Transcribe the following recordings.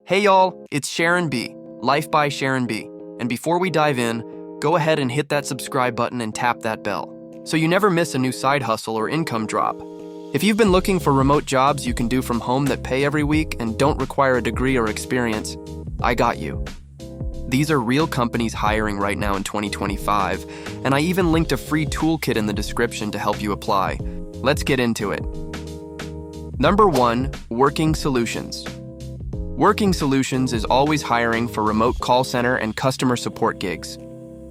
Hey y'all, it's Sharon B, Life by Sharon B. And before we dive in, go ahead and hit that subscribe button and tap that bell so you never miss a new side hustle or income drop. If you've been looking for remote jobs you can do from home that pay every week and don't require a degree or experience, I got you. These are real companies hiring right now in 2025, and I even linked a free toolkit in the description to help you apply. Let's get into it. Number 1, Working Solutions. Working Solutions is always hiring for remote call center and customer support gigs.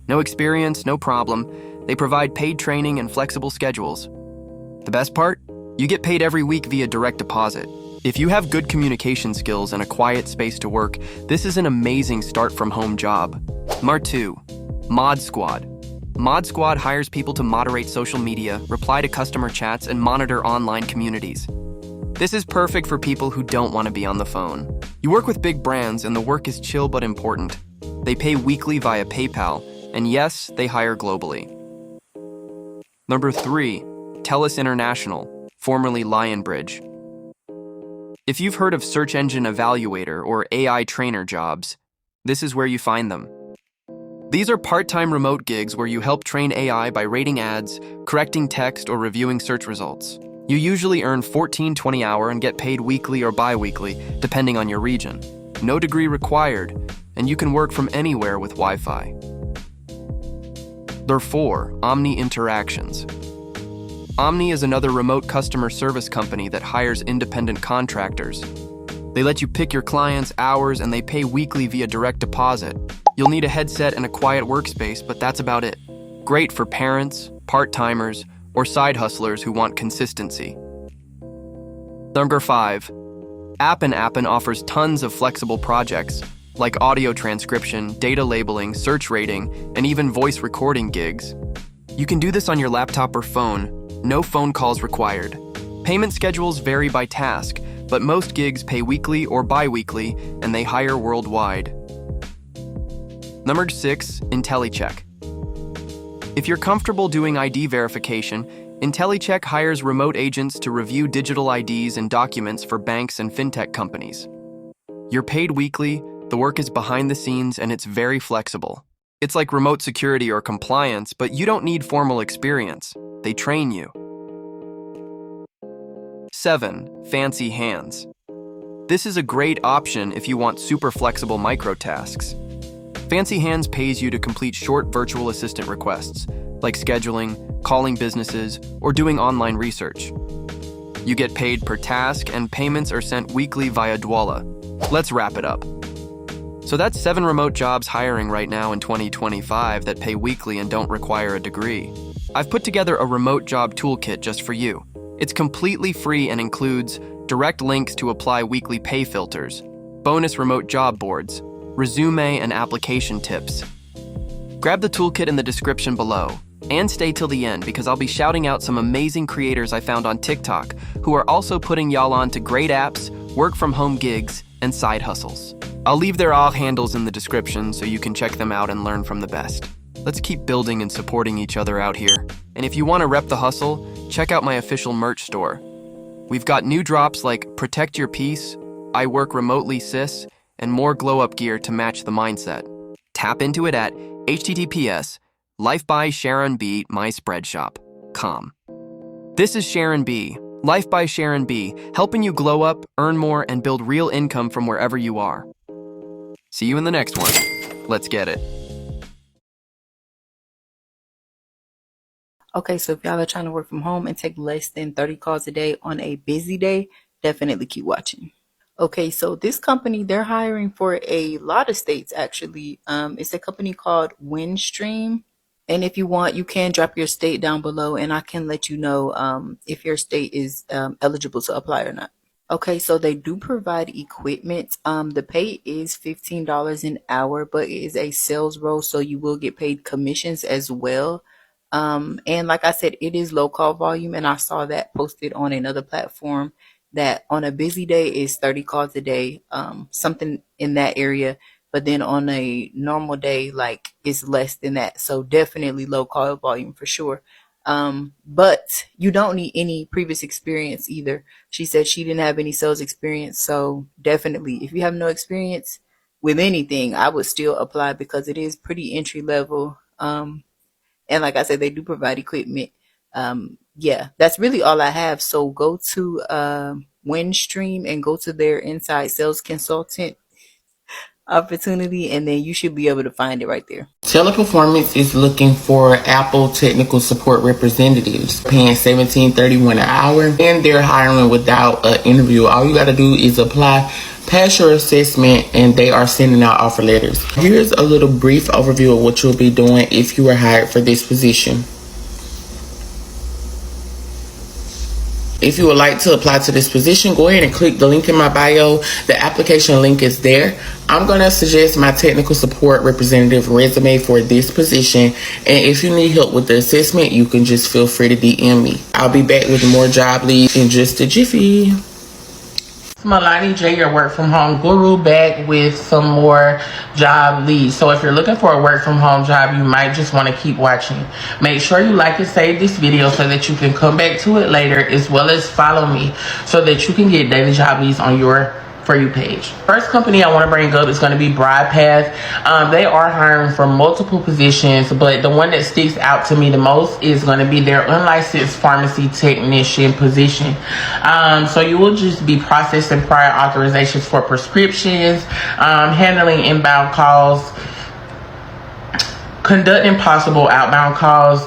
No experience, no problem. They provide paid training and flexible schedules. The best part? You get paid every week via direct deposit. If you have good communication skills and a quiet space to work, this is an amazing start from home job. Number 2, Mod Squad. Mod Squad hires people to moderate social media, reply to customer chats, and monitor online communities. This is perfect for people who don't want to be on the phone. You work with big brands and the work is chill but important. They pay weekly via PayPal, and yes, they hire globally. Number 3, TELUS International, formerly Lionbridge. If you've heard of search engine evaluator or AI trainer jobs, this is where you find them. These are part-time remote gigs where you help train AI by rating ads, correcting text, or reviewing search results. You usually earn $14.20 an hour and get paid weekly or bi-weekly, depending on your region. No degree required, and you can work from anywhere with Wi-Fi. Number 4, Omni Interactions. Omni is another remote customer service company that hires independent contractors. They let you pick your clients' hours and they pay weekly via direct deposit. You'll need a headset and a quiet workspace, but that's about it. Great for parents, part-timers, or side hustlers who want consistency. Number 5, Appen offers tons of flexible projects, like audio transcription, data labeling, search rating, and even voice recording gigs. You can do this on your laptop or phone, no phone calls required. Payment schedules vary by task, but most gigs pay weekly or bi-weekly, and they hire worldwide. Number 6, IntelliCheck. If you're comfortable doing ID verification, IntelliCheck hires remote agents to review digital IDs and documents for banks and fintech companies. You're paid weekly, the work is behind the scenes, and it's very flexible. It's like remote security or compliance, but you don't need formal experience. They train you. 7, Fancy Hands. This is a great option if you want super flexible microtasks. Fancy Hands pays you to complete short virtual assistant requests, like scheduling, calling businesses, or doing online research. You get paid per task, and payments are sent weekly via Dwolla. Let's wrap it up. So that's 7 remote jobs hiring right now in 2025 that pay weekly and don't require a degree. I've put together a remote job toolkit just for you. It's completely free and includes direct links to apply weekly pay filters, bonus remote job boards, resume and application tips. Grab the toolkit in the description below and stay till the end because I'll be shouting out some amazing creators I found on TikTok who are also putting y'all on to great apps, work from home gigs, and side hustles. I'll leave their all handles in the description so you can check them out and learn from the best. Let's keep building and supporting each other out here. And if you want to rep the hustle, check out my official merch store. We've got new drops like Protect Your Peace, I Work Remotely Sis, and more glow-up gear to match the mindset. Tap into it at https://lifebysharonb.myspreadshop.com. This is Sharon B, Life by Sharon B, helping you glow up, earn more, and build real income from wherever you are. See you in the next one. Let's get it. Okay, so if y'all are trying to work from home and take less than 30 calls a day on a busy day, definitely keep watching. Okay, so this company, they're hiring for a lot of states, actually. It's a company called Windstream. And if you want, you can drop your state down below, and I can let you know if your state is eligible to apply or not. Okay, so they do provide equipment. The pay is $15 an hour, but it is a sales role, so you will get paid commissions as well. And like I said, it is low call volume, and I saw that posted on another platform that on a busy day is 30 calls a day, something in that area. But then on a normal day, like it's less than that. So definitely low call volume for sure. But you don't need any previous experience either. She said she didn't have any sales experience. So definitely, if you have no experience with anything, I would still apply because it is pretty entry level. And like I said, they do provide equipment. Yeah, that's really all I have. So go to Windstream and go to their inside sales consultant opportunity, and then you should be able to find it right there. Teleperformance is looking for Apple technical support representatives, paying $17.31 an hour, and they're hiring without an interview. All you got to do is apply, pass your assessment, and they are sending out offer letters. Here's a little brief overview of what you'll be doing if you are hired for this position. If you would like to apply to this position, go ahead and click the link in my bio. The application link is there. I'm going to suggest my technical support representative resume for this position. And if you need help with the assessment, you can just feel free to DM me. I'll be back with more job leads in just a jiffy. Milani J, your work from home guru, back with some more job leads. So if you're looking for a work from home job, you might just want to keep watching. Make sure you like and save this video so that you can come back to it later, as well as follow me so that you can get daily job leads on your For You page. First company I want to bring up is going to be Broadpath. They are hiring for multiple positions, but the one that sticks out to me the most is going to be their unlicensed pharmacy technician position. So you will just be processing prior authorizations for prescriptions, handling inbound calls, conducting possible outbound calls,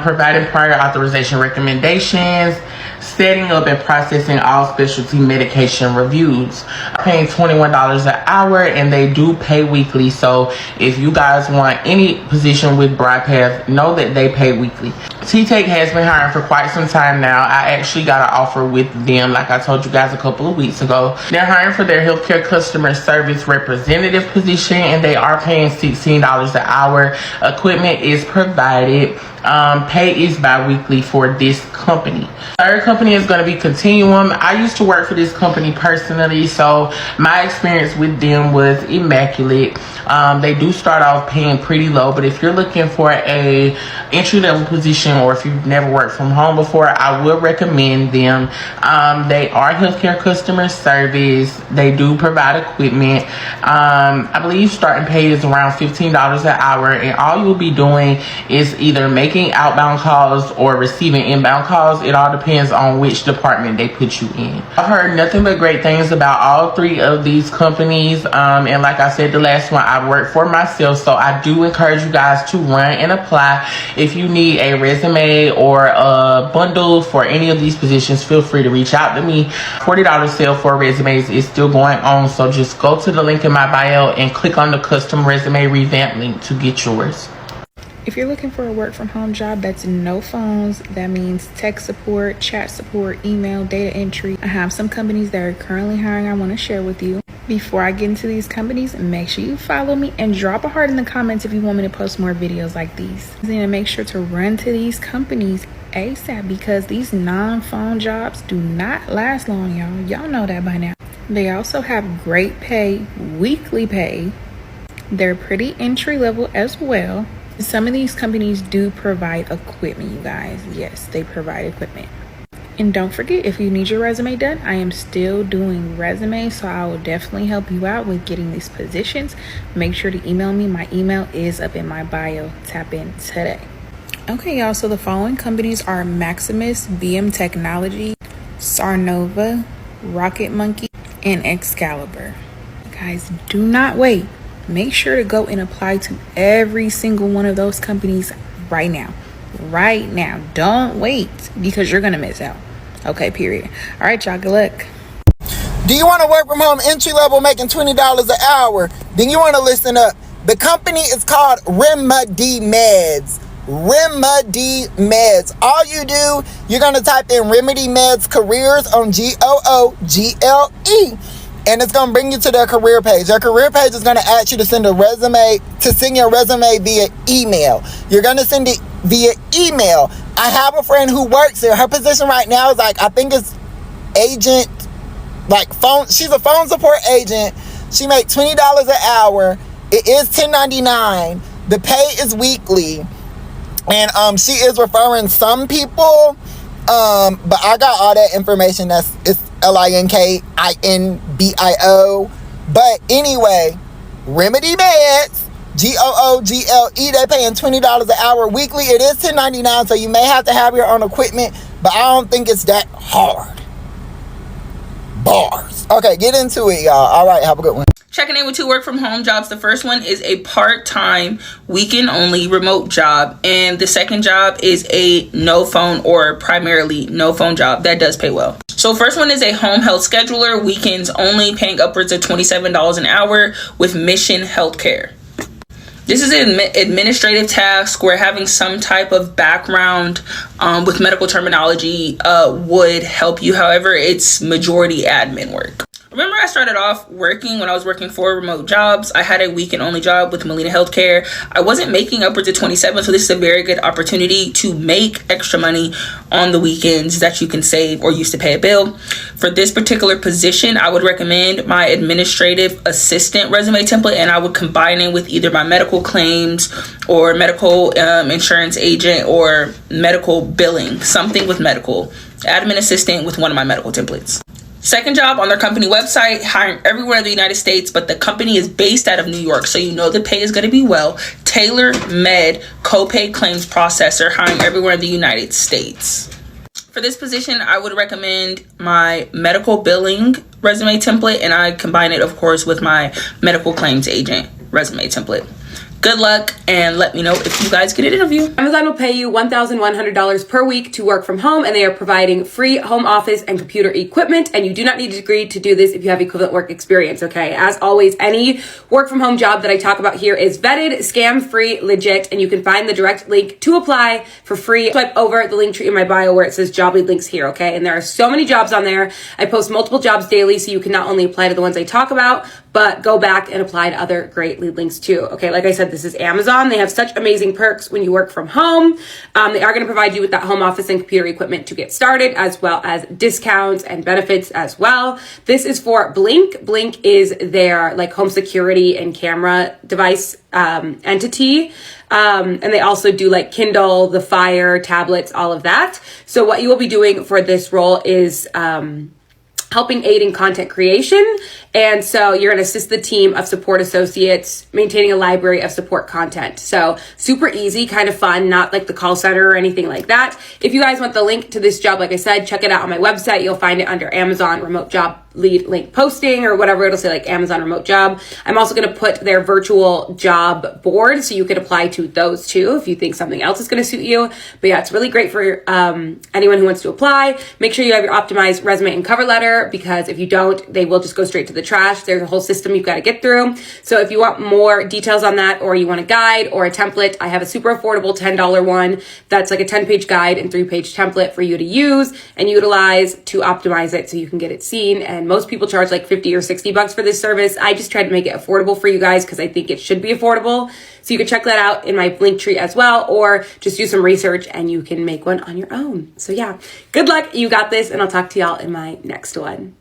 providing prior authorization recommendations, setting up and processing all specialty medication reviews. Paying $21 an hour, and they do pay weekly. So if you guys want any position with Broadpath, know that they pay weekly. T-Tech has been hiring for quite some time now. I actually got an offer with them, like I told you guys a couple of weeks ago. They're hiring for their healthcare customer service representative position, and they are paying $16 an hour. Equipment is provided. Pay is bi-weekly for this company. Third company is going to be Continuum. I used to work for this company personally, so my experience with them was immaculate. They do start off paying pretty low, but if you're looking for a entry-level position, or if you've never worked from home before, I will recommend them. They are healthcare customer service. They do provide equipment. I believe starting pay is around $15 an hour, and all you'll be doing is either making outbound calls or receiving inbound calls. It all depends on which department they put you in. I've heard nothing but great things about all three of these companies, and like I said, the last one I worked for myself, so I do encourage you guys to run and apply. If you need a resume or a bundle for any of these positions, feel free to reach out to me. $40 sale for resumes is still going on, so just go to the link in my bio and click on the custom resume revamp link to get yours. If you're looking for a work from home job that's no phones, that means tech support, chat support, email, data entry. I have some companies that are currently hiring I want to share with you. Before I get into these companies, make sure you follow me and drop a heart in the comments if you want me to post more videos like these. And make sure to run to these companies ASAP, because these non-phone jobs do not last long, y'all. Y'all know that by now. They also have great pay, weekly pay. They're pretty entry level as well. Some of these companies do provide equipment, you guys. Yes, they provide equipment. And don't forget, if you need your resume done, I am still doing resumes, so I will definitely help you out with getting these positions. Make sure to email me. My email is up in my bio. Tap in today. Okay, y'all, so the following companies are Maximus, BM Technology, Sarnova, Rocket Monkey, and Excalibur. Guys, do not wait. Make sure to go and apply to every single one of those companies right now. Right now. Don't wait, because you're going to miss out. Okay, period. All right, y'all, good luck. Do you want to work from home entry level making $20 an hour? Then you want to listen up. The company is called Remedy Meds. Remedy Meds. All you do, you're going to type in Remedy Meds Careers on Google, and it's going to bring you to their career page. Their career page is going to ask you to send your resume via email. You're going to send it via email. I have a friend who works there. Her position right now is I think it's agent, phone. She's a phone support agent. She makes $20 an hour. It is $10.99. The pay is weekly. And she is referring some people, but I got all that information. It's LINKINBIO. But anyway, Remedy Meds, GOOGLE, they paying $20 an hour weekly. It is $10.99, so you may have to have your own equipment, but I don't think it's that hard. Bars. Okay, get into it, y'all. All right, have a good one. Checking in with 2 work from home jobs. The first one is a part-time, weekend only remote job. And the second job is a no phone or primarily no phone job that does pay well. So first one is a home health scheduler, weekends only, paying upwards of $27 an hour with Mission Healthcare. This is an administrative task where having some type of background with medical terminology would help you. However, it's majority admin work. Remember, I started off working when I was working for remote jobs. I had a weekend only job with Molina Healthcare. I wasn't making upwards of 27, so this is a very good opportunity to make extra money on the weekends that you can save or use to pay a bill. For this particular position, I would recommend my administrative assistant resume template, and I would combine it with either my medical claims or medical insurance agent or medical billing, something with medical. Admin assistant with one of my medical templates. Second job on their company website, hiring everywhere in the United States, but the company is based out of New York, so you know the pay is going to be well. Tailor Med copay claims processor, hiring everywhere in the United States. For this position, I would recommend my medical billing resume template, and I combine it, of course, with my medical claims agent resume template. Good luck, and let me know if you guys get an interview. Amazon will pay you $1,100 per week to work from home, and they are providing free home office and computer equipment, and you do not need a degree to do this if you have equivalent work experience, okay? As always, any work from home job that I talk about here is vetted, scam-free, legit, and you can find the direct link to apply for free. Swipe over the link tree in my bio where it says job lead links here, okay? And there are so many jobs on there. I post multiple jobs daily, so you can not only apply to the ones I talk about, but go back and apply to other great lead links too. Okay, like I said, this is Amazon. They have such amazing perks when you work from home. They are going to provide you with that home office and computer equipment to get started, as well as discounts and benefits as well. This is for Blink. Blink is their like home security and camera device entity. And they also do like Kindle, the Fire, tablets, all of that. So what you will be doing for this role is helping aid in content creation. And so you're going to assist the team of support associates maintaining a library of support content. So super easy, kind of fun, not like the call center or anything like that. If you guys want the link to this job, like I said, check it out on my website. You'll find it under Amazon remote job lead link posting or whatever. It'll say like Amazon remote job. I'm also going to put their virtual job board so you can apply to those too if you think something else is going to suit you. But yeah, it's really great for anyone who wants to apply. Make sure you have your optimized resume and cover letter, because if you don't, they will just go straight to the trash. There's a whole system you've got to get through. So if you want more details on that, or you want a guide or a template, I have a super affordable $10 one that's like a 10-page guide and 3-page template for you to use and utilize to optimize it so you can get it seen. And most people charge like $50 or $60 for this service. I just tried to make it affordable for you guys because I think it should be affordable. So you can check that out in my link tree as well, or just do some research and you can make one on your own. So yeah, good luck. You got this, and I'll talk to y'all in my next one.